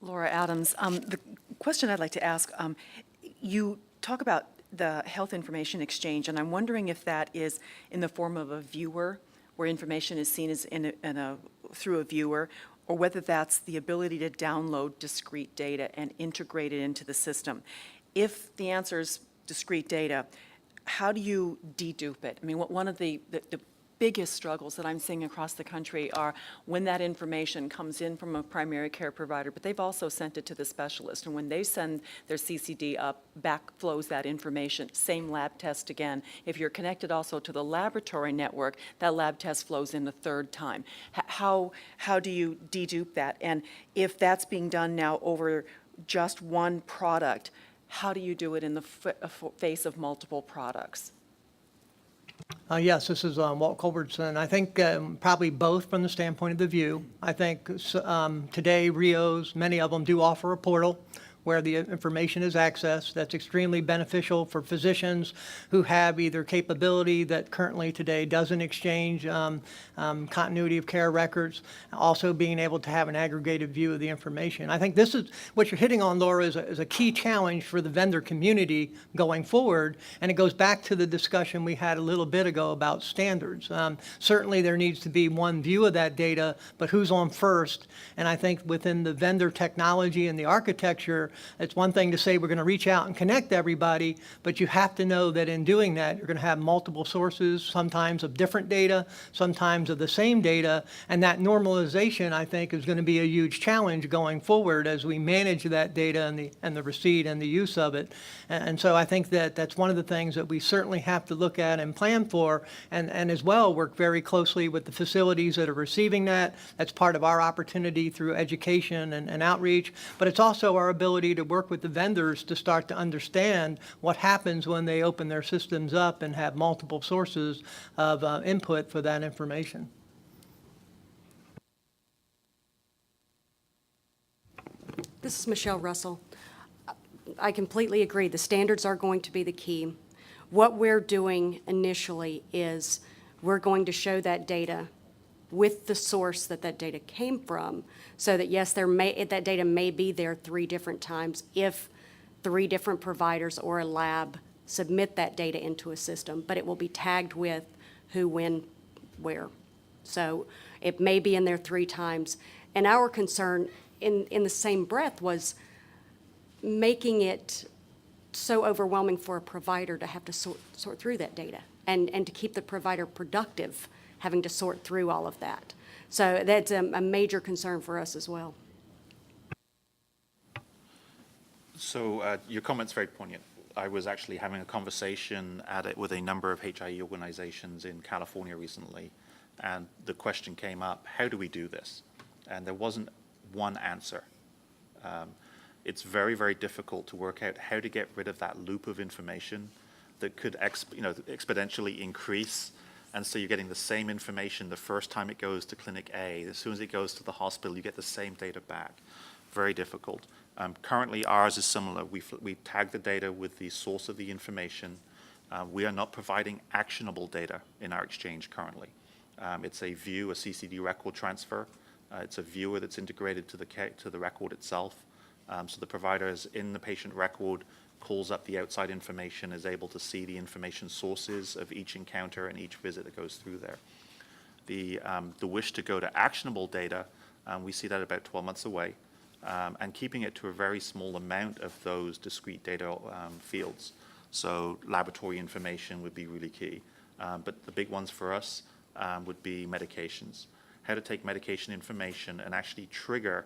Laura Adams, the question I'd like to ask, you talk about the health information exchange, and I'm wondering if that is in the form of a viewer, where information is seen as through a viewer, or whether that's the ability to download discrete data and integrate it into the system. If the answer is discrete data, how do you dedupe it? I mean, one of the biggest struggles that I'm seeing across the country are when that information comes in from a primary care provider, but they've also sent it to the specialist. And when they send their CCD up, back flows that information, same lab test again. If you're connected also to the laboratory network, that lab test flows in the third time. How do you dedupe that? And if that's being done now over just one product, how do you do it in the face of multiple products? Yes, this is Walt Culbertson. I think probably both from the standpoint of the view. I think today RIOs, many of them do offer a portal where the information is accessed. That's extremely beneficial for physicians who have either capability that currently today doesn't exchange continuity of care records, also being able to have an aggregated view of the information. I think this is what you're hitting on, Laura, is a key challenge for the vendor community going forward, and it goes back to the discussion we had a little bit ago about standards. Certainly there needs to be one view of that data, but who's on first? And I think within the vendor technology and the architecture, it's one thing to say we're going to reach out and connect everybody, but you have to know that in doing that, you're going to have multiple sources, sometimes of different data, sometimes of the same data, and that normalization, I think, is going to be a huge challenge going forward as we manage that data and the receipt and the use of it. And so I think that that's one of the things that we certainly have to look at and plan for, and as well work very closely with the facilities that are receiving that. That's part of our opportunity through education and outreach, but it's also our ability to work with the vendors to start to understand what happens when they open their systems up and have multiple sources of input for that information. This is Michelle Russell. I completely agree. The standards are going to be the key. What we're doing initially is we're going to show that data with the source that data came from, so that yes, that data may be there 3 different times if 3 different providers or a lab submit that data into a system, but it will be tagged with who, when, where. So it may be in there 3 times. And our concern in the same breath was making it so overwhelming for a provider to have to sort through that data and to keep the provider productive, having to sort through all of that. So that's a major concern for us as well. So your comment's very poignant. I was actually having a conversation with a number of HIE organizations in California recently, and the question came up, how do we do this? And there wasn't one answer. It's very, very difficult to work out how to get rid of that loop of information that could exponentially increase. And so you're getting the same information the first time it goes to clinic A. As soon as it goes to the hospital, you get the same data back. Very difficult. Currently, ours is similar. We tag the data with the source of the information. We are not providing actionable data in our exchange currently. It's a view, a CCD record transfer. It's a viewer that's integrated to the record itself. So the provider is in the patient record, calls up the outside information, is able to see the information sources of each encounter and each visit that goes through there. The wish to go to actionable data, we see that about 12 months away, and keeping it to a very small amount of those discrete data fields. So laboratory information would be really key. But the big ones for us would be medications. How to take medication information and actually trigger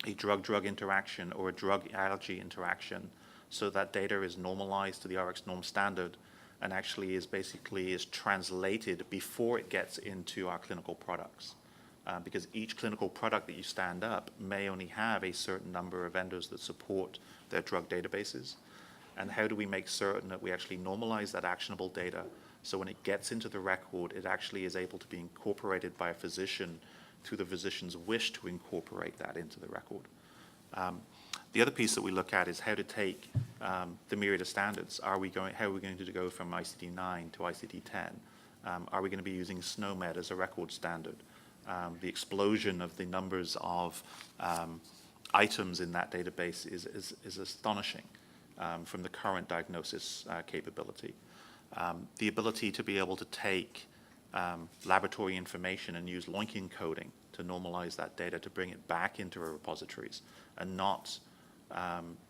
a drug-drug interaction or a drug-allergy interaction so that data is normalized to the RX norm standard and actually is translated before it gets into our clinical products. Because each clinical product that you stand up may only have a certain number of vendors that support their drug databases. And how do we make certain that we actually normalize that actionable data so when it gets into the record, it actually is able to be incorporated by a physician through the physician's wish to incorporate that into the record. The other piece that we look at is how to take the myriad of standards. How are we going to go from ICD-9 to ICD-10? Are we going to be using SNOMED as a record standard? The explosion of the numbers of items in that database is astonishing from the current diagnosis capability. The ability to be able to take laboratory information and use LOINC encoding to normalize that data, to bring it back into our repositories and not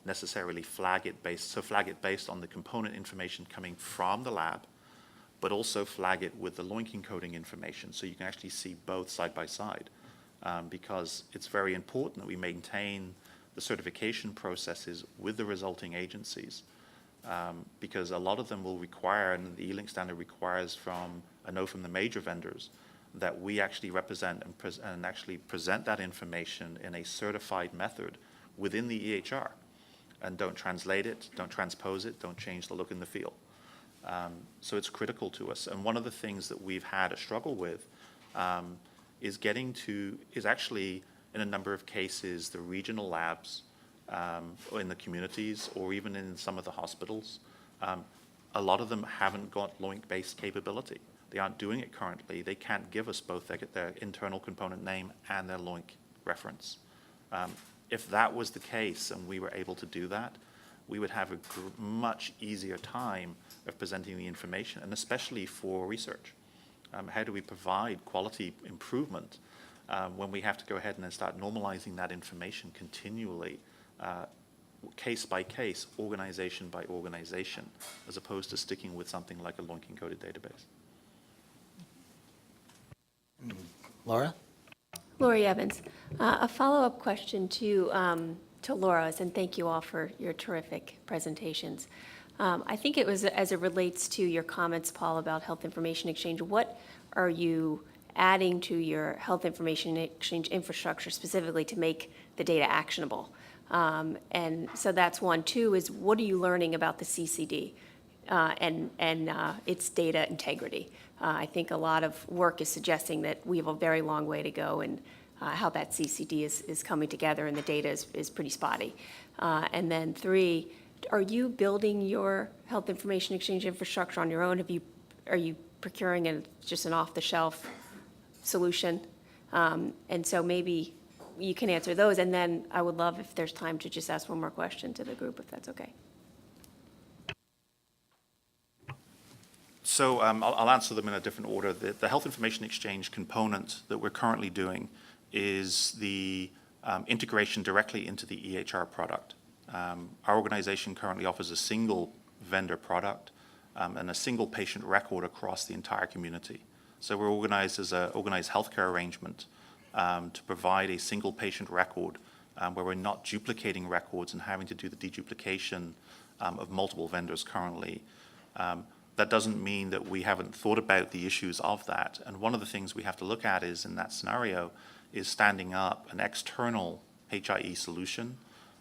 necessarily flag it based on the component information coming from the lab, but also flag it with the LOINC encoding information so you can actually see both side by side. Because it's very important that we maintain the certification processes with the resulting agencies, because a lot of them will require, and the E-Link standard requires from the major vendors, that we actually represent and actually present that information in a certified method within the EHR, and don't translate it, don't transpose it, don't change the look and the feel. So it's critical to us. And one of the things that we've had a struggle with is actually, in a number of cases, the regional labs or in the communities or even in some of the hospitals. A lot of them haven't got LOINC-based capability. They aren't doing it currently. They can't give us both their internal component name and their LOINC reference. If that was the case and we were able to do that, we would have a much easier time of presenting the information, and especially for research. How do we provide quality improvement when we have to go ahead and then start normalizing that information continually, case by case, organization by organization, as opposed to sticking with something like a LOINC encoded database? Laura? Lori Evans. A follow-up question to Laura's, and thank you all for your terrific presentations. I think it was as it relates to your comments, Paul, about health information exchange. What are you adding to your health information exchange infrastructure specifically to make the data actionable? And so that's one. Two is, what are you learning about the CCD and its data integrity? I think a lot of work is suggesting that we have a very long way to go in how that CCD is coming together, and the data is pretty spotty. And then three, are you building your health information exchange infrastructure on your own? Are you procuring just an off-the-shelf solution? And so maybe you can answer those, and then I would love if there's time to just ask one more question to the group, if that's okay. So I'll answer them in a different order. The health information exchange component that we're currently doing is the integration directly into the EHR product. Our organization currently offers a single vendor product and a single patient record across the entire community. So we're organized as an organized healthcare arrangement to provide a single patient record where we're not duplicating records and having to do the deduplication of multiple vendors currently. That doesn't mean that we haven't thought about the issues of that. And one of the things we have to look at is, in that scenario, is standing up an external HIE solution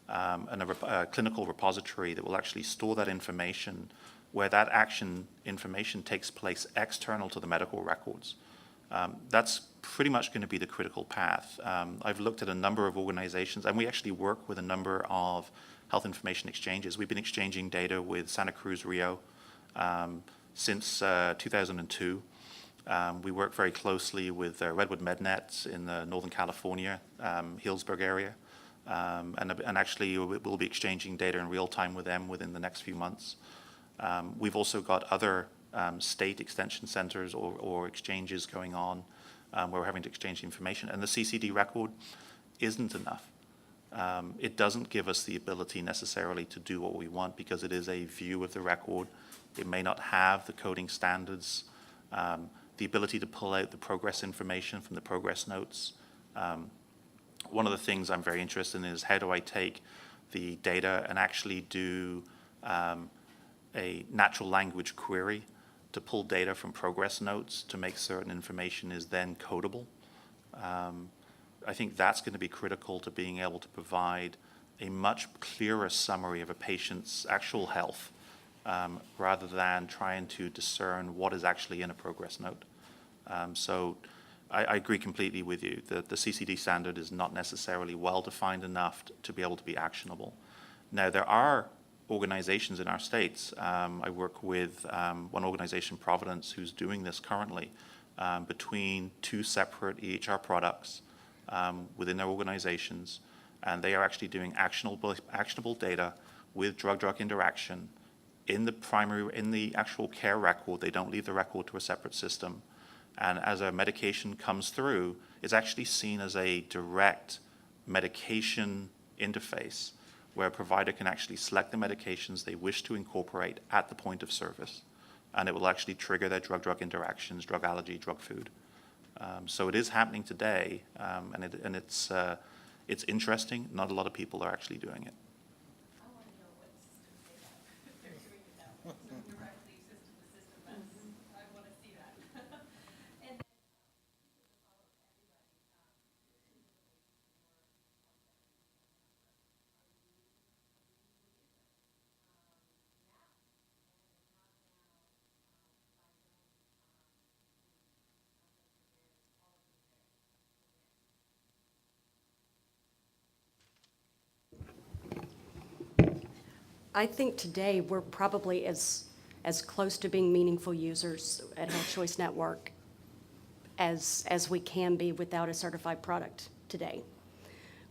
and a clinical repository that will actually store that information where that action information takes place external to the medical records. That's pretty much going to be the critical path. I've looked at a number of organizations, and we actually work with a number of health information exchanges. We've been exchanging data with Santa Cruz Rio since 2002. We work very closely with Redwood MedNet in the Northern California, Healdsburg area. And actually, we'll be exchanging data in real time with them within the next few months. We've also got other state extension centers or exchanges going on where we're having to exchange information. And the CCD record isn't enough. It doesn't give us the ability necessarily to do what we want because it is a view of the record. It may not have the coding standards, the ability to pull out the progress information from the progress notes. One of the things I'm very interested in is, how do I take the data and actually do a natural language query to pull data from progress notes to make certain information is then codable. I think that's going to be critical to being able to provide a much clearer summary of a patient's actual health rather than trying to discern what is actually in a progress note. So I agree completely with you that the CCD standard is not necessarily well-defined enough to be able to be actionable. Now, there are organizations in our states. I work with one organization, Providence, who's doing this currently between two separate EHR products within their organizations. and they are actually doing actionable data with drug-drug interaction in the actual care record. They don't leave the record to a separate system. And as a medication comes through, it's actually seen as a direct medication interface where a provider can actually select the medications they wish to incorporate at the point of service. And it will actually trigger their drug-drug interactions, drug allergy, drug food. So it is happening today, and it's interesting. Not a lot of people are actually doing it. I think today we're probably as close to being meaningful users at Health Choice Network as we can be without a certified product today.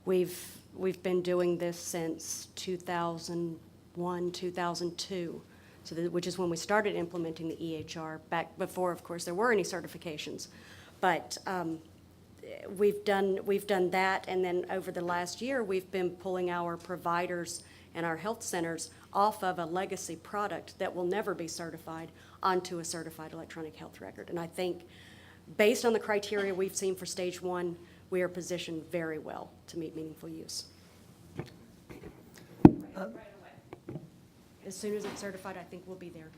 We've been doing this since 2001, 2002, which is when we started implementing the EHR, back before, of course, there were any certifications. But we've done that, and then over the last year, we've been pulling our providers and our health centers off of a legacy product that will never be certified onto a certified electronic health record. And I think, based on the criteria we've seen for stage 1, we are positioned very well to meet meaningful use. As soon as it's certified, I think we'll be there.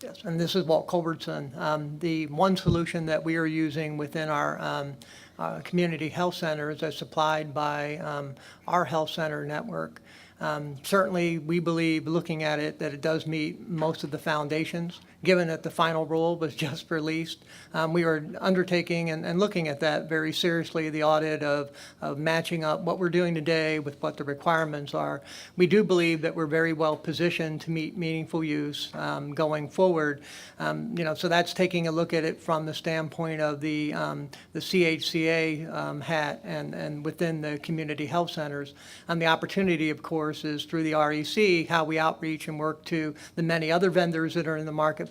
Yes, and this is Walt Culbertson. The one solution that we are using within our community health centers as supplied by our health center network. Certainly, we believe, looking at it, that it does meet most of the foundations. Given that the final rule was just released, we are undertaking and looking at that very seriously, the audit of matching up what we're doing today with what the requirements are. We do believe that we're very well positioned to meet meaningful use going forward. So that's taking a look at it from the standpoint of the CHCA hat and within the community health centers. And the opportunity, of course, is through the REC, how we outreach and work to the many other vendors that are in the marketplace.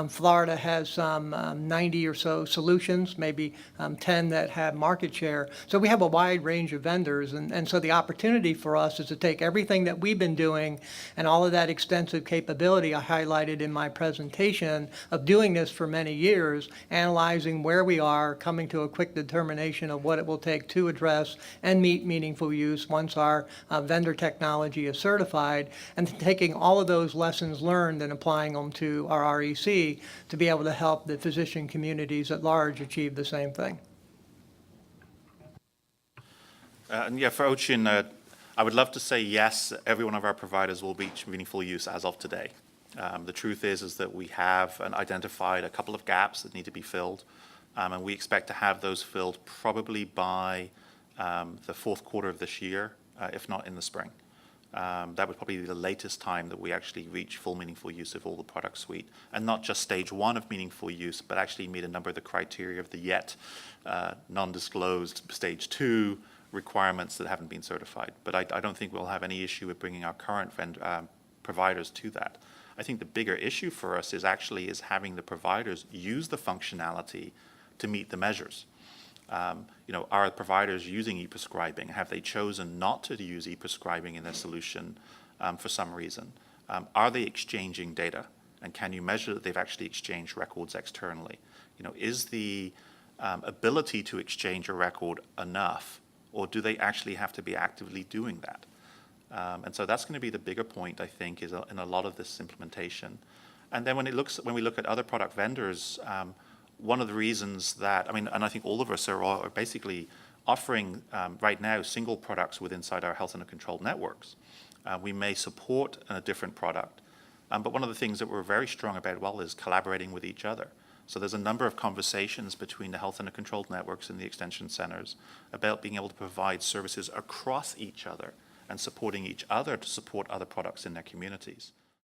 Florida has some 90 or so solutions, maybe 10 that have market share. So we have a wide range of vendors, and so the opportunity for us is to take everything that we've been doing and all of that extensive capability I highlighted in my presentation of doing this for many years, analyzing where we are, coming to a quick determination of what it will take to address and meet meaningful use once our vendor technology is certified, and taking all of those lessons learned and applying them to our REC to be able to help the physician communities at large achieve the same thing. And yeah, for Ochin, I would love to say yes, every one of our providers will reach meaningful use as of today. The truth is that we have identified a couple of gaps that need to be filled, and we expect to have those filled probably by the fourth quarter of this year, if not in the spring. That would probably be the latest time that we actually reach full meaningful use of all the product suite, and not just stage 1 of meaningful use, but actually meet a number of the criteria of the yet non-disclosed stage 2 requirements that haven't been certified. But I don't think we'll have any issue with bringing our current providers to that. I think the bigger issue for us is having the providers use the functionality to meet the measures. Are providers using e-prescribing? Have they chosen not to use e-prescribing in their solution for some reason? Are they exchanging data? And can you measure that they've actually exchanged records externally? Is the ability to exchange a record enough, or do they actually have to be actively doing that? And so that's going to be the bigger point, I think, is in a lot of this implementation. And then when we look at other product vendors, one of the reasons that, and I think all of us are basically offering right now single products inside our health and controlled networks. We may support a different product, but one of the things that we're very strong about is collaborating with each other. So there's a number of conversations between the health and controlled networks and the extension centers about being able to provide services across each other and supporting each other to support other products in their communities.